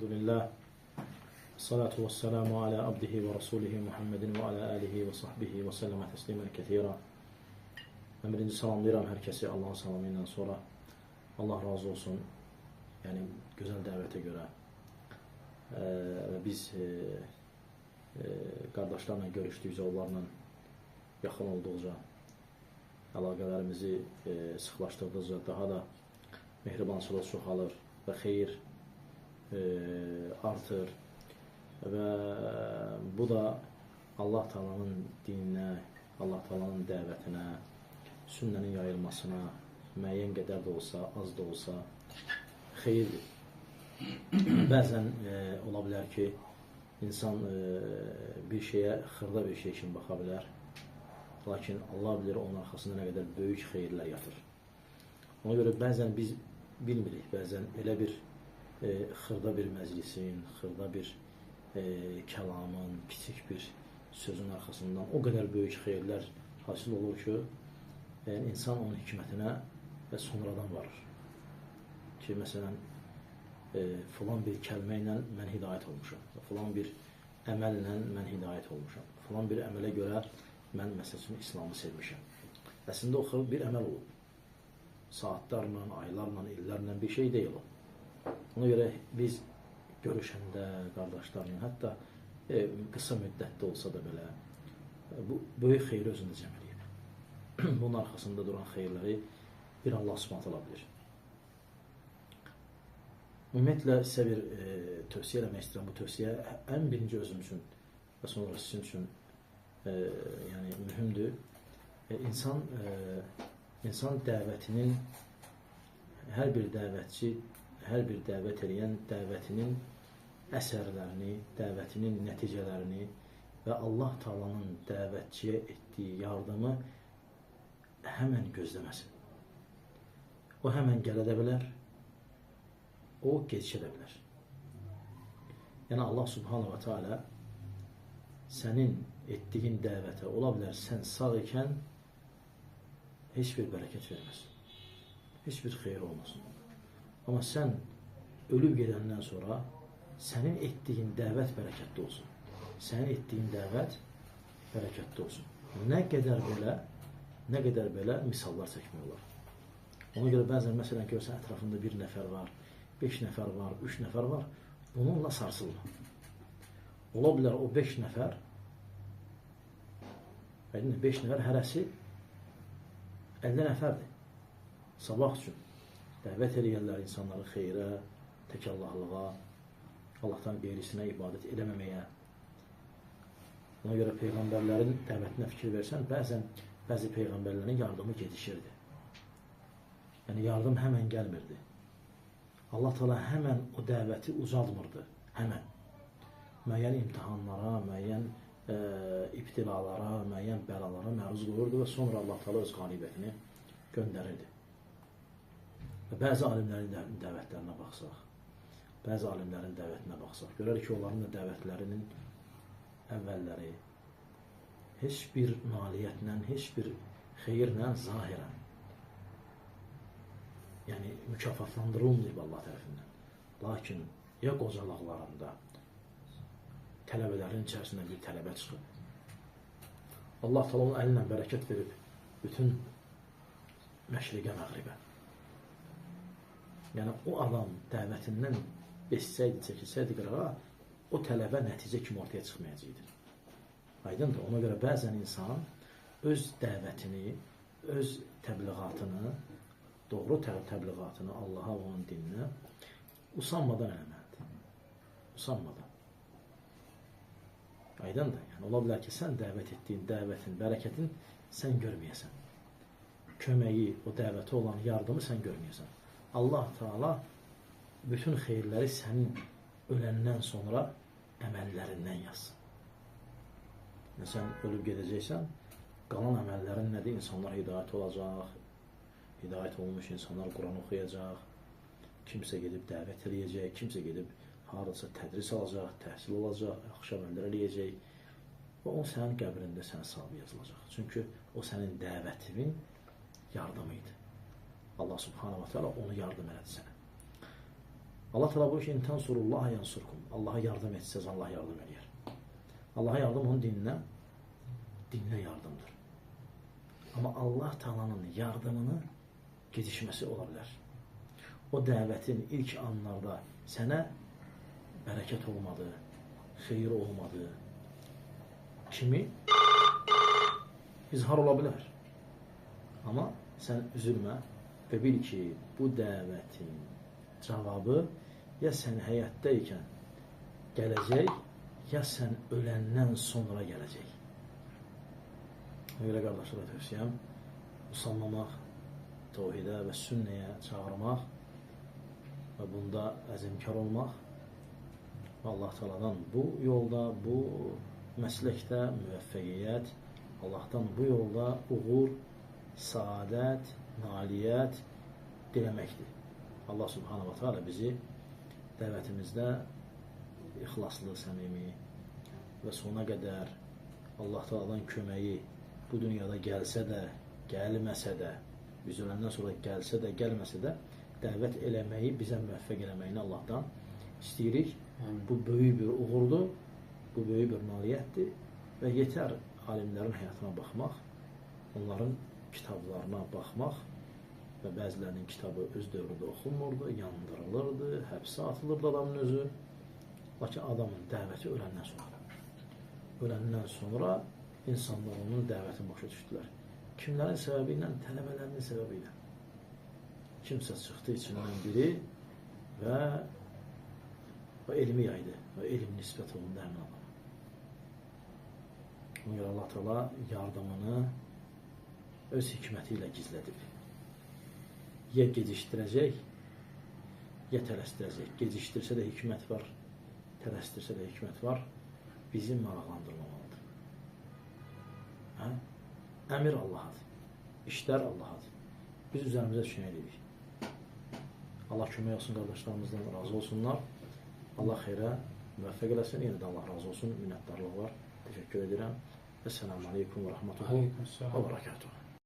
Elhamdülillah. Salatu ve selamu ala abdihi ve rasulihi Muhammedin ve ala alihi ve sahbihi ve selleme teslimen kethira. Ben birinci salamlayıram herkesi Allah'ın salamıyla sonra. Allah razı olsun. Yani güzel davete göre. Biz kardeşlerle görüştükçe, onlarla yakın olduqca, əlaqələrimizi sıxlaşdırdıqca daha da mehribançılıq çoxalır və xeyir artır və bu da Allah Taala'nın dininə, Allah Taala'nın dəvətinə, sünnənin yayılmasına müəyyən qədər də olsa, az da olsa xeyirdir. Bəzən ola bilər ki, insan bir şeyə, xırda bir şey kimi baxa bilər. Lakin Allah bilir onun arxasında nə qədər böyük xeyirlər yatır. Ona görə bəzən biz bilmirik, bəzən elə bir xırda bir məclisin, xırda bir kəlamın, kiçik bir sözün arxasından o qədər böyük xeyirlər hasil olur ki, insan onun hikmətinə sonradan varır. Ki, məsələn, filan bir kəlmə ilə mən hidayət olmuşam, filan bir əməllə mən hidayət olmuşam, filan bir əmələ görə mən məsələn İslamı sevmişəm. Əslində o bir əməl olub. Saatlarla, aylarla, illərlə bir şey deyil o. Ona görə biz görüşəndə, qardaşlarla, hətta qısa müddətdə olsa da belə bu böyük xeyri özündə cəm eləyib. Bunun arxasında duran xeyirləri bir Allah Subhanahu taala bilir. Ümumiyyətlə sizə bir tövsiyə eləmək istəyirəm. Bu tövsiyə ən birinci özüm üçün və sonra sizin üçün yani mühümdür. İnsan dəvətinin, hər bir dəvətçi, hər bir dəvət edən dəvətinin əsərlərini, dəvətinin nəticələrini və Allah Taala'nın dəvətçiyə etdiyi yardımı həmən gözləməsin. O həmən gələ də bilər, o gecikə də bilər. Yəni Allah Subhanahu wa Taala sənin etdiyin dəvətə ola bilər sən sağ ikən heç bir bərəkət verməsin. Heç bir xeyir olmasın. Amma sən ölüb gedəndən sonra sənin etdiyin dəvət bərəkətli olsun. Sənin etdiyin dəvət bərəkətli olsun. Nə qədər belə misallar çəkmək olar. Ona görə bəzən məsələn görsən ətrafında bir nəfər var, 5 nəfər var, 3 nəfər var. Bununla sarsılma. Ola bilər o 5 nəfər 5 nəfər hərəsi 50 nəfərdir. Sabah üçün dəvət edirlər insanları xeyrə, təkallahlığa, Allahdan qeyrisinə ibadət eləməməyə. Ona görə peyğəmbərlərin dəvətinə fikir versən, bəzi peyğəmbərlərin yardımı gecişirdi. Yəni yardım həmən gəlmirdi. Allah Teala həmən o dəvəti uzatmırdı. Həmən. Müəyyən imtihanlara, müəyyən ibtilalara, müəyyən bəlalara məruz qoyurdu və sonra Allah Teala öz qalibətini göndərirdi. Və bəzi alimlərin dəvətlərinə baxsaq, görərik ki, onların da dəvətlərinin əvvəlləri heç bir nailiyyətlə, heç bir xeyirlə, zahirən yəni mükafatlandırılmayıb Allah tərəfindən. Lakin ya qocalaqlarında tələbələrin içərisində bir tələbə çıxıb. Allah Teala onun əlinlə bərəkət verib bütün məşriqə, məğribə. Yəni o adam dəvətindən besitsəydi, çəkilsəydi qırağa, o tələbə nəticə kimi ortaya çıxmayacaqdır. Aydındır. Ona görə bəzən insan öz dəvətini, öz təbliğatını, doğru təbliğatını Allaha və onun dininə usanmadan eləməlidir. Usanmadan. Aydındır. Yəni, ola bilər ki, sən dəvət etdiyin dəvətin, bərəkətin sən görməyəsən. Köməyi, o dəvətə olan yardımı sən görməyəsən. Allah Teala bütün xeyirləri sənin öləndən sonra əməllərindən yazsın. Yəni, sən ölüb gedəcəksən, qalan əməllərin nədir? İnsanlar hidayət olacaq, hidayət olmuş insanlar Quran oxuyacaq, kimsə gedib dəvət eləyəcək, kimsə gedib haradasa tədris alacaq, təhsil olacaq, yaxşı əməllər eləyəcək və o sənin qəbrində sənin sahibi yazılacaq. Çünki o sənin dəvətinin yardımıydı. Allah Subhanahu wa Taala onu yardım elədi sənə. Allah təala buyurur ki, "İn tansurullaha yansurkum." Allaha yardım etsəz, Allah yardım edir. Allaha yardım onun dininə yardımdır. Amma Allah Taala'nın yardımını gecikməsi ola bilər. O dəvətin ilk anlarda sənə bərəkət olmadı, xeyir olmadı kimi izhar ola bilər. Amma sən üzülmə və bil ki, bu dəvətin cavabı ya sən həyatdaykən gələcək, ya sən öləndən sonra gələcək. Ona görə qardaşlara tövsiyəm, usanmamaq, təvhidə və sünnəyə çağırmaq və bunda əzmkar olmaq və Allah Taala'dan bu yolda, bu məsləkdə müvəffəqiyyət, Allahdan bu yolda uğur, saadət, nailiyyət diləməkdir. Allah Subhanahu wa Taala bizi dəvətimizdə ixlaslı, səmimi və sona qədər Allah Taala'dan köməyi bu dünyada gəlsə də, gəlməsə də, biz öləndən sonra gəlsə də, gəlməsə də dəvət eləməyi, bizə müvəffəq eləməyini Allahdan istəyirik. Bu böyük bir uğurdur, bu böyük bir nailiyyətdir və yetər alimlərin həyatına baxmaq, onların kitablarına baxmaq və bəzilərinin kitabı öz dövründə oxunmurdu, yandırılırdı, həbsə atılırdı adamın özü. Lakin adamın dəvəti öləndən sonra insanlar onun dəvətini başa düşdülər. Kimlərin səbəbi ilə? Tələbələrinin səbəbi ilə. Kimsə çıxdı içindən biri və elmi yaydı və elm nisbət olundu həmin adama. Ona görə Allah Teala yardımını öz hikməti ilə gizlədib. Ya gecikdirəcək, ya tələsdirəcək. Gecikdirsə də hikmət var, tələsdirsə də hikmət var. Bizi maraqlandırmamalıdır. Əmir Allah'adır. İşlər Allah'adır. Biz üzərimizə düşən edirik. Allah kömək olsun, qardaşlarımızdan razı olsunlar. Allah xeyrə müvəffəq eləsin. Yenə də Allah razı olsun. Minnətdarlıq var. Təşəkkür edirəm. Esselamu aleykum və rəhmətullahi və bərəkatuhu.